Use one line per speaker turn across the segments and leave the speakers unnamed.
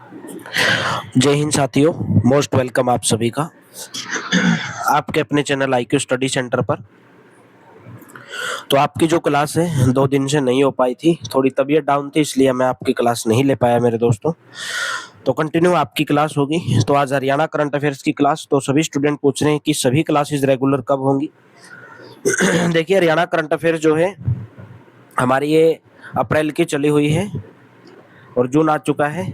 जय हिंद साथियों, most welcome आप सभी का आपके अपने चैनल IQ स्टडी सेंटर पर। तो आपकी जो क्लास है 2 दिन से नहीं हो पाई थी, थोड़ी तबीयत डाउन थी, इसलिए मैं आपकी क्लास नहीं ले पाया मेरे दोस्तों। तो कंटिन्यू आपकी क्लास होगी। तो आज हरियाणा करंट अफेयर्स की क्लास। तो सभी स्टूडेंट पूछ रहे हैं कि सभी क्लासेस रेगुलर कब होंगी। देखिए, हरियाणा करंट अफेयर जो है हमारी ये अप्रैल की चली हुई है और जून आ चुका है।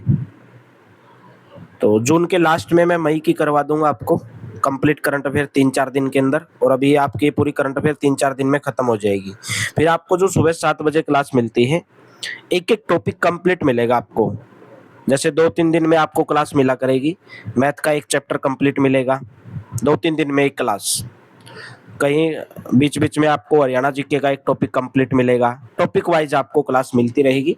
तो जून के लास्ट में मैं मई की करवा दूंगा आपको कंप्लीट करंट अफेयर 3-4 दिन के अंदर, और अभी आपकी पूरी करंट अफेयर 3-4 दिन में खत्म हो जाएगी। फिर आपको जो सुबह 7 बजे क्लास मिलती है, एक एक टॉपिक कंप्लीट मिलेगा आपको। जैसे 2-3 दिन में आपको क्लास मिला करेगी, मैथ का एक चैप्टर कंप्लीट मिलेगा 2-3 दिन में एक क्लास। कहीं बीच बीच में आपको हरियाणा जीके का एक टॉपिक कंप्लीट मिलेगा। टॉपिक वाइज आपको क्लास मिलती रहेगी,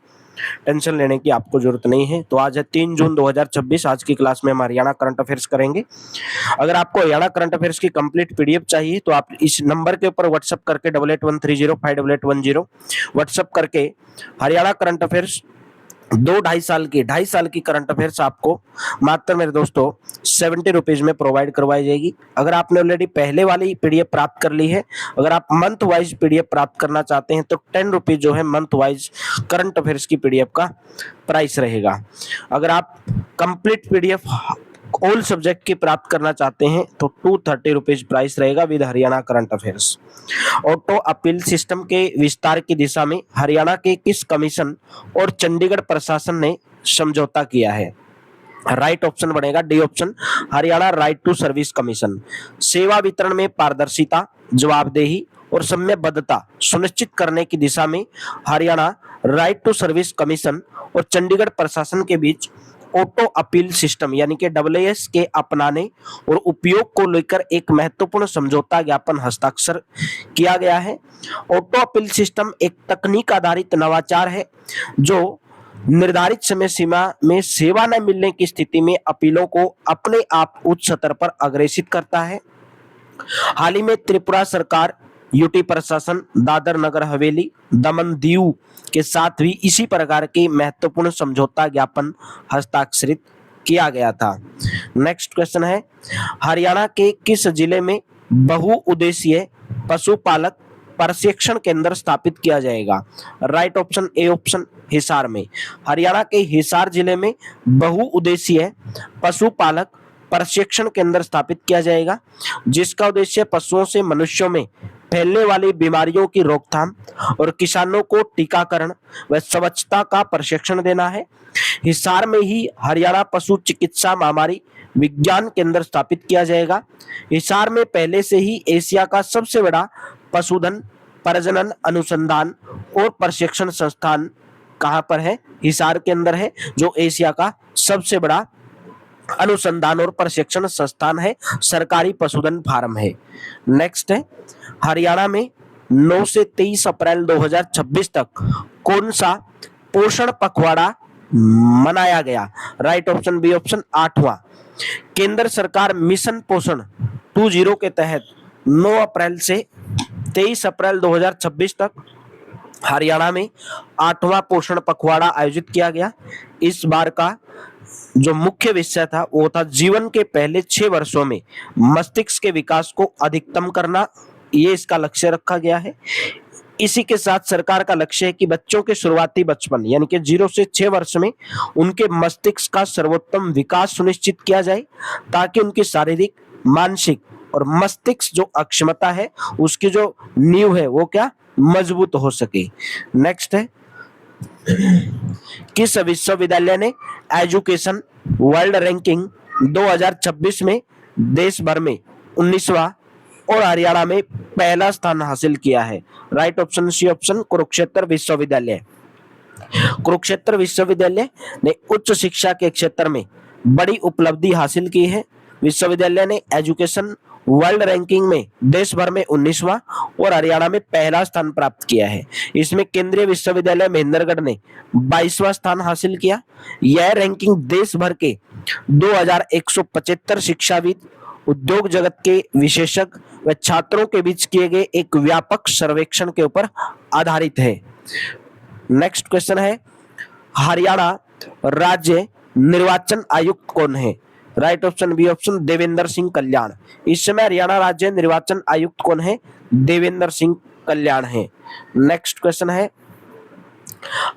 टेंशन लेने की आपको जरूरत नहीं है। तो आज है 3 जून 2026। आज की क्लास में हम हरियाणा करंट अफेयर्स करेंगे। अगर आपको हरियाणा करंट अफेयर्स की कंप्लीट पीडीएफ चाहिए तो आप इस नंबर के ऊपर व्हाट्सएप करके 8813058810 व्हाट्सएप करके हरियाणा करंट अफेयर्स 2-2.5 साल की करंट अफेयर्स आपको मात्र मेरे दोस्तों 70 रुपीज में प्रोवाइड करवाई जाएगी। अगर आपने ऑलरेडी पहले वाली पीडीएफ प्राप्त कर ली है, अगर आप मंथ वाइज पीडीएफ प्राप्त करना चाहते हैं तो 10 रुपीज जो है मंथ वाइज करंट अफेयर्स की पीडीएफ का प्राइस रहेगा। अगर आप कंप्लीट पीडीएफ ऑल सब्जेक्ट की प्राप्त करना चाहते हैं तो 230 रुपीज प्राइस रहेगा with Haryana current affairs. Auto appeal system के विस्तार की दिशा में हरियाणा के किस कमीशन और चंडीगढ़ प्रशासन ने समझौता किया है? राइट ऑप्शन बनेगा D option, Haryana right to service commission. सेवा वितरण में पारदर्शिता, जवाबदेही और समयबद्धता सुनिश्चित करने की दिशा में Haryana right to service commission और चंडीगढ़ प्रशासन के बीच ऑटो अपील सिस्टम यानी कि AAS के अपनाने और उपयोग को लेकर एक महत्वपूर्ण समझौता ज्ञापन हस्ताक्षर किया गया है। ऑटो अपील सिस्टम एक तकनीक आधारित नवाचार है जो निर्धारित समय सीमा में सेवा न मिलने की स्थिति में अपीलों को अपने आप उच्च स्तर पर अग्रेसित करता है। हाल ही में त्रिपुरा सरकार, यूटी प्रशासन, दादर नगर हवेली, दमन दीव के साथ भी इसी प्रकार के महत्वपूर्ण समझौता ज्ञापन हस्ताक्षरित किया गया था। नेक्स्ट क्वेश्चन है, हरियाणा के किस जिले में बहुउद्देशीय पशुपालक प्रशिक्षण केंद्र स्थापित किया जाएगा? Right option A option, Hisar में। हरियाणा के हिसार जिले में बहुउद्देशीय पशुपालक प्रशिक्षण केंद्र स्थापित किया जाएगा, जिसका उद्देश्य पशुओं से मनुष्यों में फैलने वाली बीमारियों की रोकथाम और किसानों को टीकाकरण व स्वच्छता का प्रशिक्षण देना है। हिसार में ही हरियाणा पशु चिकित्सा महामारी विज्ञान केंद्र स्थापित किया जाएगा। हिसार में पहले से ही एशिया का सबसे बड़ा पशुधन प्रजनन अनुसंधान और प्रशिक्षण संस्थान कहां पर है? हिसार के अंदर है, जो एशिया का सबसे बड़ा अनुसंधान और प्रशिक्षण संस्थान है, सरकारी पशुधन फार्म है। नेक्स्ट है, हरियाणा में 9 से 23 अप्रैल 2026 तक कौन सा पोषण पखवाड़ा मनाया गया? राइट ऑप्शन बी ऑप्शन, 8वां। केंद्र सरकार मिशन पोषण 20 के तहत 9 अप्रैल से 23 अप्रैल 2026 तक हरियाणा में 8वां पोषण पखवाड़ा आयोजित किया गया। इस बार का जो मुख्य विषय था वो था जीवन के पहले 6 वर्षों में मस्तिष्क के विकास को अधिकतम करना, ये इसका लक्ष्य रखा गया है। इसी के साथ सरकार का लक्ष्य है कि बच्चों के शुरुआती बचपन यानी कि 0 से 6 वर्ष में उनके मस्तिष्क का सर्वोत्तम विकास सुनिश्चित किया जाए, ताकि उनकी शारीरिक, मानसिक और मस्तिष्क जो अक्षमता है उसकी जो नींव है वो क्या मजबूत हो सके। नेक्स्ट है, किस विश्वविद्यालय ने एजुकेशन वर्ल्ड रैंकिंग 2026 में देश भर में 19वां और हरियाणा में पहला स्थान हासिल किया है? Right option C option, Kurukshetra विश्वविद्यालय। कुरुक्षेत्र विश्वविद्यालय ने उच्च शिक्षा के क्षेत्र में बड़ी उपलब्धि हासिल की है। विश्वविद्यालय ने एजुकेशन वर्ल्ड रैंकिंग में देश भर में 19वां और हरियाणा में पहला स्थान प्राप्त किया है। इसमें केंद्रीय विश्वविद्यालय महेंद्रगढ़ ने 22वां स्थान हासिल किया। यह रैंकिंग देश भर के 2175 शिक्षाविद, उद्योग जगत के विशेषज्ञ व छात्रों के बीच किए गए एक व्यापक सर्वेक्षण के ऊपर आधारित है। नेक्स्ट क्वेश्चन है, हरियाणा राज्य निर्वाचन आयुक्त कौन है? Right option B option Devendra Singh Kalyan. इस समय हरियाणा राज्य निर्वाचन आयुक्त कौन है? देवेंद्र सिंह कल्याण है। नेक्स्ट क्वेश्चन है,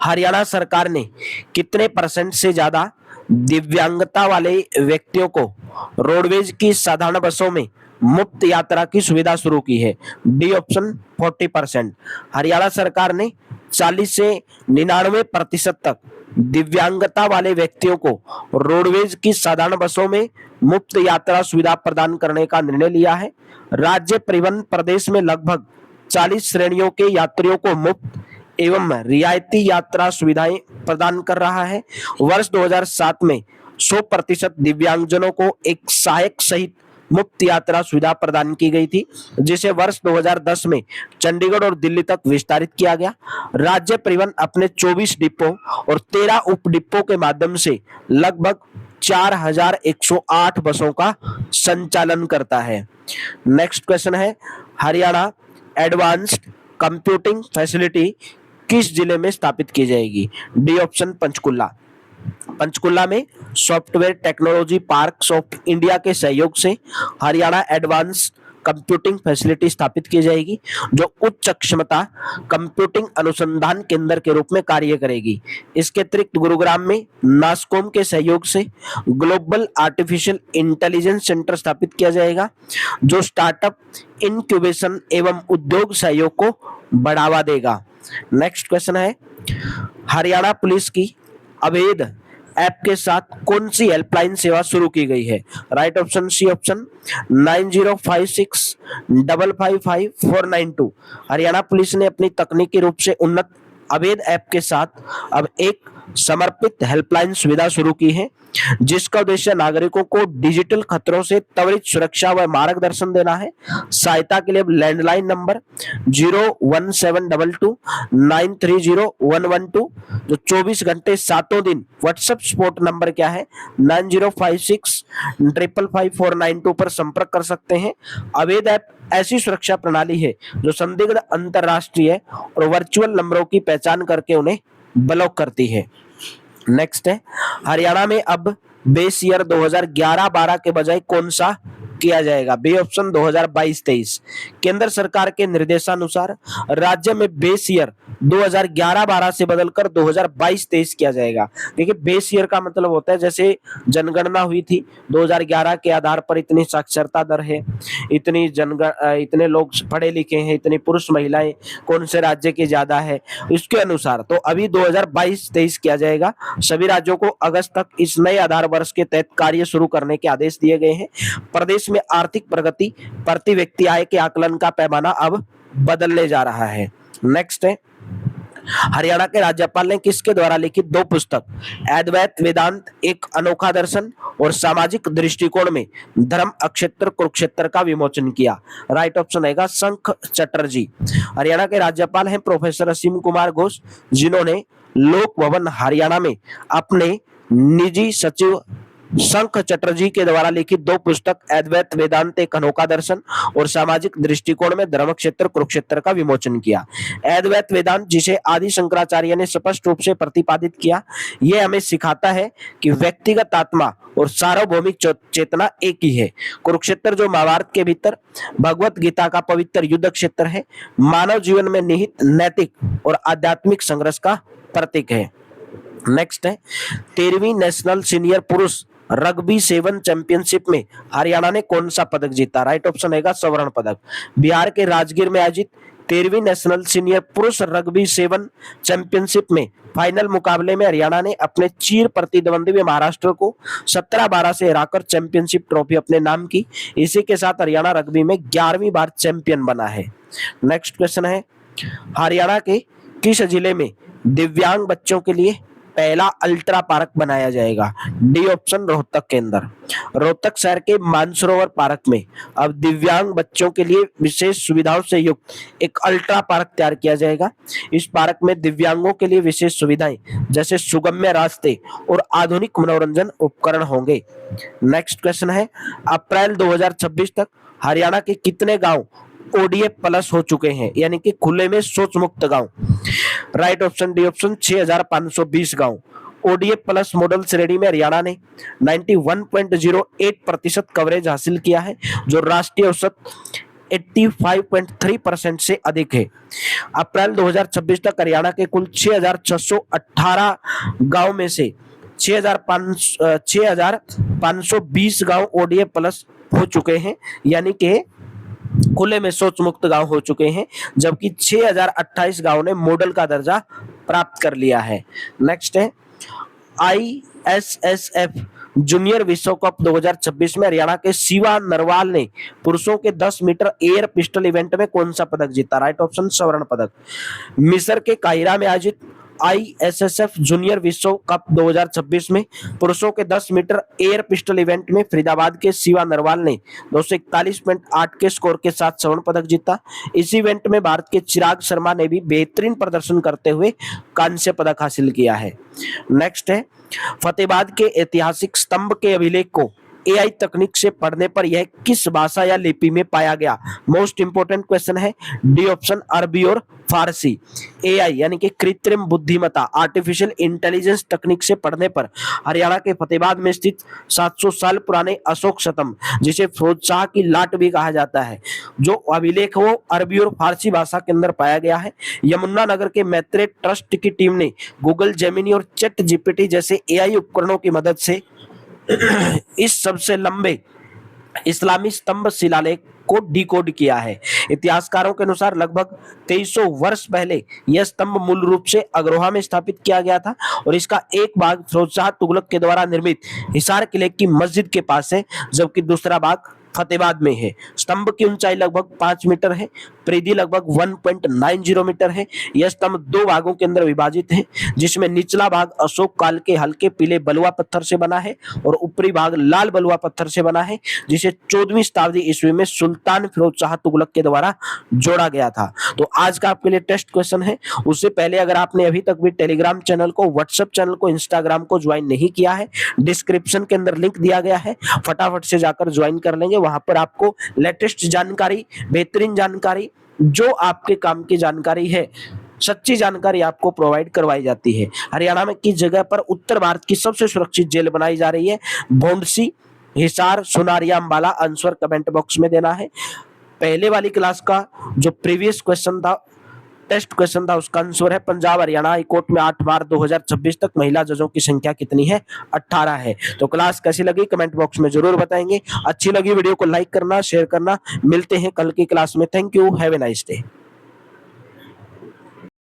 हरियाणा सरकार ने कितने परसेंट से ज्यादा दिव्यांगता वाले व्यक्तियों को रोडवेज की साधारण बसों में मुफ्त यात्रा की सुविधा शुरू की है? D option 40%। हरियाणा सरकार ने 40 से 99% तक दिव्यांगता वाले व्यक्तियों को रोडवेज की साधारण बसों में मुफ्त यात्रा सुविधा प्रदान करने का निर्णय लिया है। राज्य परिवहन प्रदेश में लगभग 40 श्रेणियों के यात्रियों को मुफ्त एवं रियायती यात्रा सुविधाएं प्रदान कर रहा है। वर्ष 2007 में 100% दिव्यांगजनों को एक सहायक सहित मुफ्त यात्रा सुविधा प्रदान की गई थी, जिसे वर्ष 2010 में चंडीगढ़ और दिल्ली तक विस्तारित किया गया। राज्य परिवहन अपने 24 डिपो और 13 उप डिपो के माध्यम से लगभग 4108 बसों का संचालन करता है। नेक्स्ट क्वेश्चन है, हरियाणा एडवांस्ड कंप्यूटिंग फैसिलिटी किस जिले में स्थापित की जाएगी? D option Panchkula. पंचकुला में software technology parks of India के सहयोग से हरियाणा एडवांस कंप्यूटिंग फैसिलिटी स्थापित की जाएगी, जो उच्च क्षमता कंप्यूटिंग अनुसंधान केंद्र के रूप में कार्य करेगी। इसके अतिरिक्त गुरुग्राम में नासकॉम के सहयोग से ग्लोबल आर्टिफिशियल इंटेलिजेंस सेंटर स्थापित किया जाएगा, जो स्टार्टअप इंक्यूबेशन एवं उद्योग सहयोग को बढ़ावा देगा। नेक्स्ट क्वेश्चन है, हरियाणा पुलिस की अवैध ऐप के साथ कौन सी हेल्पलाइन सेवा शुरू की गई है? Right option C option 9056555492। Haryana police ने अपनी तकनीकी रूप से उन्नत अवैध ऐप के साथ अब एक समर्पित हेल्पलाइन सुविधा शुरू की है, जिसका उद्देश्य नागरिकों को डिजिटल खतरों से त्वरित सुरक्षा व मार्गदर्शन देना है। सहायता के लिए लैंडलाइन नंबर 01722930112, जो 24 घंटे सातों दिन, व्हाट्सएप सपोर्ट नंबर क्या है 9056555492 पर संपर्क कर सकते हैं। अवैध ऐप ऐसी सुरक्षा प्रणाली है जो संदिग्ध अंतरराष्ट्रीय और वर्चुअल नंबरों की पहचान करके उन्हें ब्लॉक करती है। नेक्स्ट है, हरियाणा में अब बेस ईयर 2011-12 के बजाय कौन सा किया जाएगा? B option 2022-23। केंद्र सरकार के निर्देशानुसार राज्य में बेस ईयर 2011-12 से बदलकर 2022-23 किया जाएगा। देखिए, बेस ईयर का मतलब होता है जैसे जनगणना हुई थी 2011 के आधार पर इतनी साक्षरता दर है, इतने लोग पढ़े लिखे हैं, इतनी पुरुष महिलाएं कौन से राज्य के ज्यादा है, इसके अनुसार तो अभी 2022-23 किया जाएगा। सभी राज्यों को अगस्त तक इस नए आधार वर्ष के तहत कार्य शुरू करने के आदेश दिए गए हैं। प्रदेश में आर्थिक प्रगति, प्रति व्यक्ति आय के आकलन का पैमाना अब बदलने जा रहा है। नेक्स्ट है, हरियाणा के राज्यपाल ने किसके द्वारा लिखित 2 पुस्तक अद्वैत वेदांत एक अनोखा दर्शन और सामाजिक दृष्टिकोण में धर्म अक्षेत्र कुरुक्षेत्र का विमोचन किया? राइट ऑप्शन आएगा शंख चटर्जी। हरियाणा के राज्यपाल हैं प्रोफेसर असीम कुमार घोष, जिन्होंने लोक भवन हरियाणा में अपने निजी सचिव शंख चटर्जी के द्वारा लिखित 2 पुस्तक अद्वैत वेदांत एक अनोखा दर्शन और सामाजिक दृष्टिकोण में धर्म क्षेत्र कुरुक्षेत्र का विमोचन किया। अद्वैत वेदांत, जिसे आदि शंकराचार्य ने स्पष्ट रूप से प्रतिपादित किया, यह हमें सिखाता है कि व्यक्तिगत आत्मा और सार्वभौमिक चेतना एक ही है। कुरुक्षेत्र, जो महाभारत के भीतर भगवत गीता का पवित्र युद्ध क्षेत्र है, मानव जीवन में निहित नैतिक और आध्यात्मिक संघर्ष का प्रतीक है। नेक्स्ट है, 13वीं नेशनल सीनियर पुरुष रग्बी 7 चैंपियनशिप में हरियाणा ने कौन सा पदक जीता? राइट ऑप्शन है स्वर्ण पदक। बिहार के राजगीर में आयोजित 13वीं नेशनल सीनियर पुरुष रग्बी 7 चैंपियनशिप में फाइनल मुकाबले में हरियाणा ने अपने चीर प्रतिद्वंदी में महाराष्ट्र को 17-12 से हराकर चैंपियनशिप ट्रॉफी अपने नाम की। इसी के साथ हरियाणा रग्बी में 11वीं बार चैंपियन बना है। नेक्स्ट क्वेश्चन है, हरियाणा के किस जिले में दिव्यांग बच्चों के लिए पहला अल्ट्रा पार्क बनाया जाएगा? डी ऑप्शन रोहतक के अंदर। रोहतक शहर के मानसरोवर पार्क में अब दिव्यांग बच्चों के लिए विशेष सुविधाओं से युक्त एक अल्ट्रा पार्क तैयार किया जाएगा। इस पार्क में दिव्यांगों के लिए विशेष सुविधाएं जैसे सुगम्य रास्ते और आधुनिक मनोरंजन उपकरण होंगे। नेक्स्ट क्वेश्चन है, अप्रैल 2026 तक हरियाणा के कितने गांव ओडीएफ प्लस हो चुके हैं, यानी कि खुले में शौच मुक्त गांव? राइट ऑप्शन डी ऑप्शन 6520 गांव ओडीए प्लस मॉडल श्रेणी में हरियाणा ने 91.08% कवरेज हासिल किया है, जो राष्ट्रीय औसत 85.3% से अधिक है। अप्रैल 2026 तक हरियाणा के कुल 6,618 गांव में से 6,520 गांव ओडीए प्लस हो चुके हैं, यानी कि खुले में शौच मुक्त गांव हो चुके हैं, जबकि 6,028 गांव ने मॉडल का दर्जा प्राप्त कर लिया है। नेक्स्ट है ISSF जूनियर विश्व कप 2026 में हरियाणा के शिवा नरवाल ने पुरुषों के 10 मीटर एयर पिस्टल इवेंट में कौन सा पदक जीता? राइट ऑप्शन स्वर्ण पदक। मिस्र के काहिरा में आयोजित ISSF जूनियर विश्व कप 2026 में पुरुषों के 10 मीटर एयर पिस्टल इवेंट में फरीदाबाद के शिवा नरवाल ने 241.8 के स्कोर के साथ स्वर्ण पदक जीता। इस इवेंट में भारत के चिराग शर्मा ने भी बेहतरीन प्रदर्शन करते हुए कांस्य पदक हासिल किया है। नेक्स्ट है फतेहाबाद के ऐतिहासिक स्तंभ के अभिलेख को AI तकनीक से पढ़ने पर यह किस भाषा या लिपि में पाया गया? मोस्ट इंपोर्टेंट क्वेश्चन है, डी ऑप्शन अरबी और फारसी। AI यानी कि कृत्रिम बुद्धिमत्ता आर्टिफिशियल इंटेलिजेंस तकनीक से पढ़ने पर हरियाणा के फतेहाबाद में स्थित 700 साल पुराने अशोक स्तंभ, जिसे फिरोज शाह की लाट भी कहा जाता है, जो अभिलेख वो अरबी और फारसी भाषा के अंदर पाया गया है। यमुनानगर के मैत्रेय ट्रस्ट की टीम ने गूगल जेमिनी और चैट जीपीटी जैसे AI उपकरणों की मदद से इस सबसे लंबे इस्लामी स्तंभ शिलालेख को डिकोड किया है। इतिहासकारों के अनुसार लगभग 2300 वर्ष पहले यह स्तंभ मूल रूप से अग्रोहा में स्थापित किया गया था और इसका एक भाग फिरोज शाह तुगलक के द्वारा निर्मित हिसार किले की मस्जिद के पास है, जबकि दूसरा भाग फतेहाबाद में है। स्तंभ की ऊंचाई लगभग 5 मीटर है, परिधि लगभग 1.90 मीटर है। यह स्तंभ 2 भागों के अंदर विभाजित है, जिसमें निचला भाग अशोक काल के हल्के पीले बलुआ पत्थर से बना है और ऊपरी भाग लाल बलुआ पत्थर से बना है, जिसे 14वीं शताब्दी ईस्वी में सुल्तान फिरोज शाह तुगलक के द्वारा जोड़ा गया था। तो आज का आपके लिए टेस्ट क्वेश्चन है। उससे पहले अगर आपने अभी तक भी टेलीग्राम चैनल को, व्हाट्सएप चैनल को, इंस्टाग्राम को ज्वाइन नहीं किया है, डिस्क्रिप्शन के अंदर लिंक दिया गया है, फटाफट से जाकर ज्वाइन कर लेंगे। वहां पर आपको लेटेस्ट जानकारी, बेहतरीन जानकारी, जो आपके काम की जानकारी है, सच्ची जानकारी आपको प्रोवाइड करवाई जाती है। हरियाणा में किस जगह पर उत्तर भारत की सबसे सुरक्षित जेल बनाई जा रही है? Bhondsi, Hisar, Sunaria, Ambala. Answer comment box में देना है। पहले वाली क्लास का जो प्रीवियस क्वेश्चन था, टेस्ट क्वेश्चन था, उसका आंसर है पंजाब हरियाणा हाई कोर्ट में 8 मार्च 2026 तक महिला जजों की संख्या कितनी है? 18 है। तो क्लास कैसी लगी कमेंट बॉक्स में जरूर बताएंगे। अच्छी लगी वीडियो को लाइक करना, शेयर करना। मिलते हैं कल की क्लास में। Thank you, have a nice day.